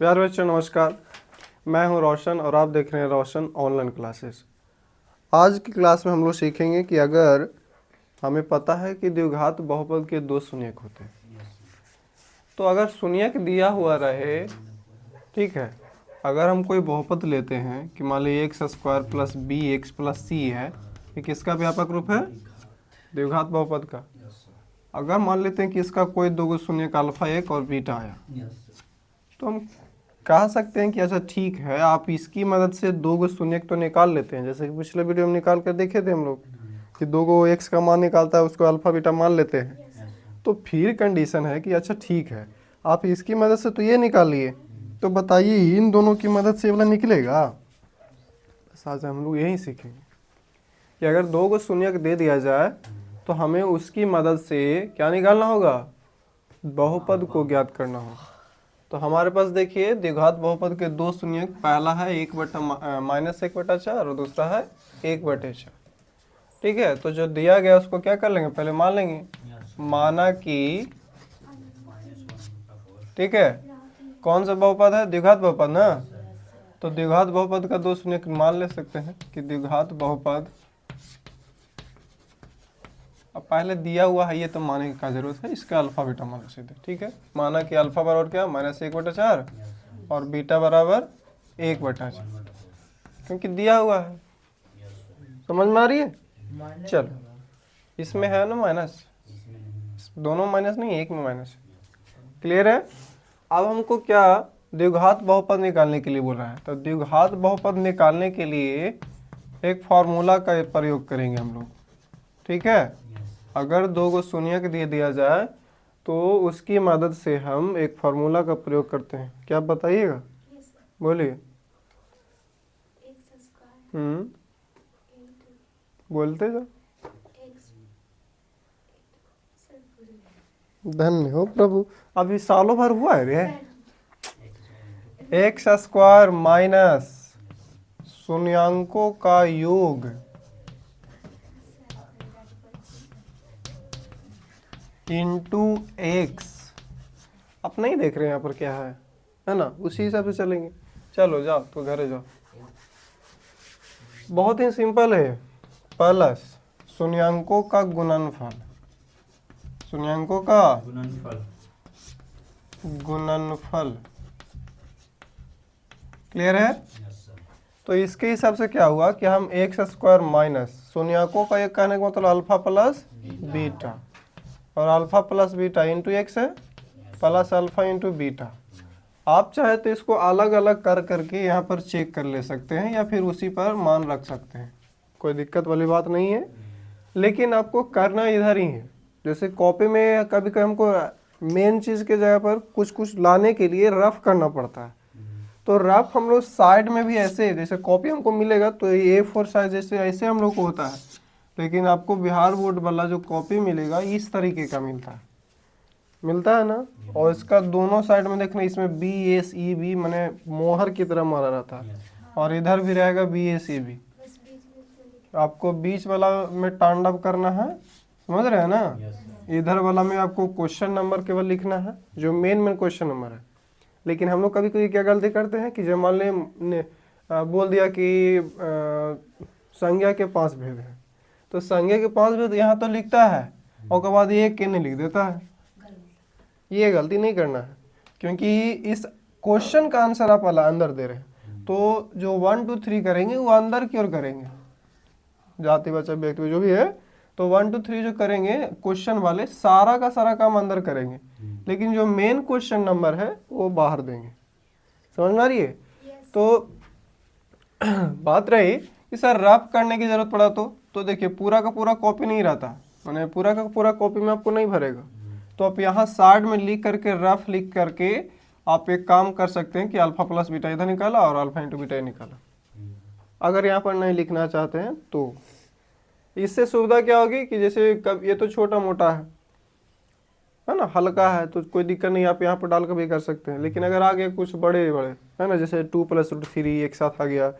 प्यारे बच्चों नमस्कार, मैं हूं रोशन और आप देख रहे हैं रोशन ऑनलाइन क्लासेस। आज की क्लास में हम लोग सीखेंगे कि अगर हमें पता है कि द्विघात बहुपद के दो शून्यक होते हैं, तो अगर शून्यक दिया हुआ रहे, ठीक है, अगर हम कोई बहुपद लेते हैं कि मान लीजिए x square plus b x plus c है, ये किसका व्यापक रूप है? द्विघात बहुपद का। अगर मान लेते हैं कि इसका कोई दो शून्यक अल्फा एक और बीटा आया, तो हम कह सकते हैं कि अच्छा ठीक है, आप इसकी मदद से दो गो शून्यक तो निकाल लेते हैं, जैसे कि पिछले वीडियो में निकाल कर देखे थे हम लोग कि दो गो एक्स का मान निकालता है, उसको अल्फा बीटा मान लेते हैं। तो फिर कंडीशन है कि अच्छा ठीक है, आप इसकी मदद से तो ये निकाल लिए, तो बताइए इन दोनों की मदद से वाला निकलेगा? बस आज हम लोग यही सीखेंगे कि अगर दो गो शून्यक दे दिया जाए तो हमें उसकी मदद से क्या निकालना होगा? बहुपद को ज्ञात करना होगा। तो हमारे पास देखिए द्विघात बहुपद के दो शून्यक, पहला है -1/4 और दूसरा है 1/4। ठीक है, तो जो दिया गया उसको क्या कर लेंगे, पहले मान लेंगे। माना कि ठीक है, कौन सा बहुपद है? द्विघात बहुपद ना। तो द्विघात बहुपद का दो शून्यक मान ले सकते हैं कि द्विघात बहुपद, अब पहले दिया हुआ है ये तो माने की क्या जरूरत है, इसका अल्फा बीटा मान सीधे। ठीक है, माना कि अल्फा बराबर क्या, -1/4 और बीटा बराबर 1/4, क्योंकि दिया हुआ है। समझ में आ रही है? चलो, इसमें है ना माइनस, दोनों माइनस नहीं, एक में माइनस। क्लियर है? अब हमको क्या द्विघात बहुपद निकालने के लिए बोल रहा है, तो द्विघात बहुपद निकालने के लिए एक फॉर्मूला का प्रयोग करेंगे हम लोग। ठीक है, अगर दो गो शून्यक दे दिया जाए तो उसकी मदद से हम एक फार्मूला का प्रयोग करते हैं। क्या आप बताइएगा? बोलिए। बोलते जाओ। धन्य हो प्रभु, अभी सालों भर हुआ है रे। एक्स स्क्वायर माइनस शून्यांकों का योग इंटू एक्स। आप नहीं देख रहे हैं यहाँ पर क्या है ना, उसी हिसाब से चलेंगे। चलो जाओ, तो घरे जाओ। बहुत ही सिंपल है, प्लस शून्यांकों का गुणनफल, शून्यांकों का गुणनफल। क्लियर है? तो इसके हिसाब से क्या हुआ कि हम एक्स स्क्वायर माइनस शून्यांकों का एक कहने का मतलब अल्फा प्लस बीटा, और alpha plus beta into x है, प्लस अल्फा इंटू बीटा। आप चाहे तो इसको अलग अलग कर करके यहाँ पर चेक कर ले सकते हैं, या फिर उसी पर मान रख सकते हैं, कोई दिक्कत वाली बात नहीं है। लेकिन आपको करना इधर ही है। जैसे कॉपी में कभी कभी हमको मेन चीज़ के जगह पर कुछ कुछ लाने के लिए रफ करना पड़ता है, तो रफ हम लोग साइड में भी ऐसे, जैसे कॉपी हमको मिलेगा तो A4 साइज जैसे ऐसे हम लोग को होता है, लेकिन आपको बिहार बोर्ड वाला जो कॉपी मिलेगा इस तरीके का मिलता है ना। और इसका दोनों साइड में देखना, इसमें BSEB मैंने मोहर की तरह मारा रहता है, और इधर भी रहेगा BSEB। आपको बीच वाला में तांडव करना है, समझ रहे हैं ना। इधर वाला में आपको क्वेश्चन नंबर केवल लिखना है, जो मेन क्वेश्चन नंबर है। लेकिन हम लोग कभी कभी क्या गलती करते हैं कि जब मान लें बोल दिया कि संज्ञा के 5 भेद हैं, तो संज्ञा के 5 भेद यहाँ तो लिखता है और उसके बाद ये के नहीं लिख देता है। ये गलती नहीं करना है, क्योंकि इस क्वेश्चन का आंसर आप अंदर दे रहे हैं, तो जो 1 2 3 करेंगे वो अंदर की ओर करेंगे, जाति बच्चा व्यक्ति जो भी है, तो 1 2 3 जो करेंगे क्वेश्चन वाले सारा का सारा काम अंदर करेंगे, लेकिन जो मेन क्वेश्चन नंबर है वो बाहर देंगे। समझ में आ रही है? तो बात रही कि सर रफ करने की जरूरत पड़ा तो देखिए पूरा का पूरा कॉपी नहीं रहता, मैंने पूरा का पूरा कॉपी में आपको नहीं भरेगा, तो आप यहाँ साइड में लिख करके रफ लिख करके आप एक काम कर सकते हैं कि अल्फा प्लस बीटा इधर निकाला और अल्फा इंटू बीटा निकाला। अगर यहाँ पर नहीं लिखना चाहते हैं तो इससे सुविधा क्या होगी कि जैसे कब ये तो छोटा मोटा है ना, हल्का है, तो कोई दिक्कत नहीं, आप यहाँ पर डाल कर भी कर सकते हैं। लेकिन अगर आ गया कुछ बड़े बड़े है ना, जैसे 2 + √3 एक साथ आ गया,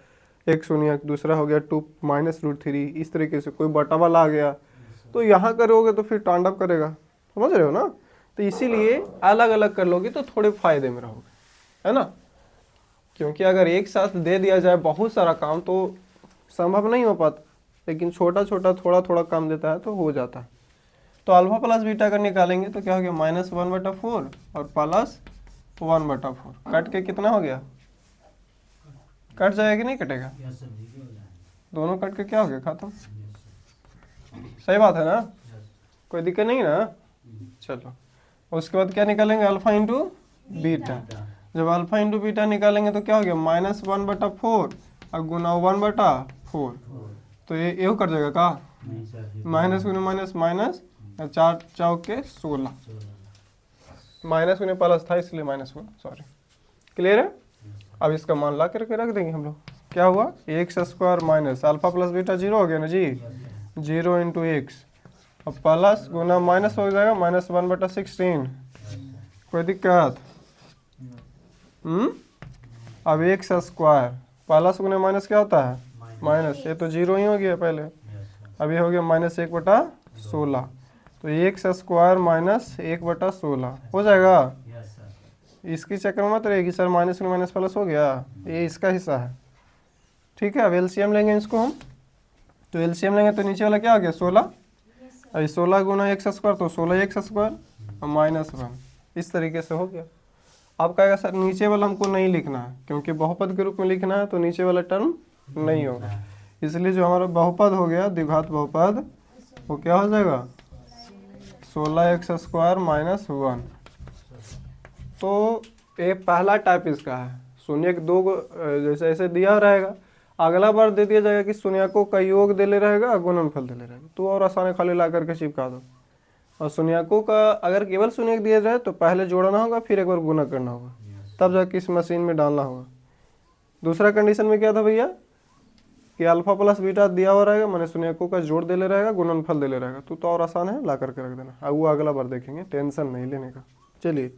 एक शून्य, दूसरा हो गया 2 - √3, इस तरीके से कोई बटा वाला आ गया, तो यहाँ करोगे तो फिर तांडव करेगा। समझ रहे हो ना। तो इसीलिए अलग अलग कर लोगे तो थोड़े फायदे में रहोगे, है ना। क्योंकि अगर एक साथ दे दिया जाए बहुत सारा काम तो संभव नहीं हो पाता, लेकिन छोटा छोटा थोड़ा थोड़ा काम देता है तो हो जाता है। तो अल्फा प्लस बीटा अगर निकालेंगे तो क्या हो गया, -1/4 और +1/4। कट के कितना हो गया, कट जाएगा कि नहीं कटेगा, दोनों कट के क्या हो गया, खत्म। सही बात है ना, कोई दिक्कत नहीं ना। चलो उसके बाद क्या निकालेंगे, अल्फा इंटू बीटा। जब अल्फा इंटू बीटा निकालेंगे तो क्या हो गया, -1/4 और गुना 1/4, तो ये कर जाएगा का, माइनस गुना माइनस माइनस, 4 चौके 16, माइनस गुना प्लस था इसलिए माइनस हुआ, सॉरी। क्लियर है। अब इसका मान ला करके रख देंगे हम लोग, क्या हुआ, x² minus alpha plus beta 0 हो गया ना जी, 0 इंटू एक्स, अब प्लस गुना माइनस हो जाएगा, -1/16। कोई दिक्कत, अब x² प्लस गुना माइनस क्या होता है, माइनस, ये तो 0 ही हो गया पहले, अब ये हो गया -1/16, तो x² माइनस 1/16 हो जाएगा। इसकी चक्कर में मत रहेगी सर, माइनस में माइनस प्लस हो गया, ये इसका हिस्सा है। ठीक है, अब एलसीएम लेंगे इसको हम, तो एलसीएम लेंगे तो नीचे वाला क्या हो गया, 16, अभी 16 गुना x² तो 16x² और -1, इस तरीके से हो गया। अब कहेगा सर नीचे वाला हमको नहीं लिखना है, क्योंकि बहुपद के रूप में लिखना है तो नीचे वाला टर्म नहीं होगा, इसलिए जो हमारा बहुपद हो गया, द्विघात बहुपद, वो क्या हो जाएगा, 16x² -1। तो ये पहला टाइप इसका है, शून्य के दो जैसे ऐसे दिया रहेगा, अगला बार दे दिया जाएगा कि शून्यकों का योग दे ले रहेगा, गुणनफल दे ले रहेगा, तो और आसान है, खाली ला करके चिपका दो। और शून्यकों का अगर केवल शून्य दिया जाए तो पहले जोड़ना होगा, फिर एक बार गुना करना होगा, तब जाके इस मशीन में डालना होगा। दूसरा कंडीशन में क्या था भैया, कि अल्फा प्लस बीटा दिया हुआ रहेगा, मैंने शून्यकों का जोड़ दे ले रहेगा, गुणनफल दे ले रहेगा, तो और आसान है, ला करके रख देना। अब वो अगला बार देखेंगे, टेंशन नहीं लेने का। चलिए।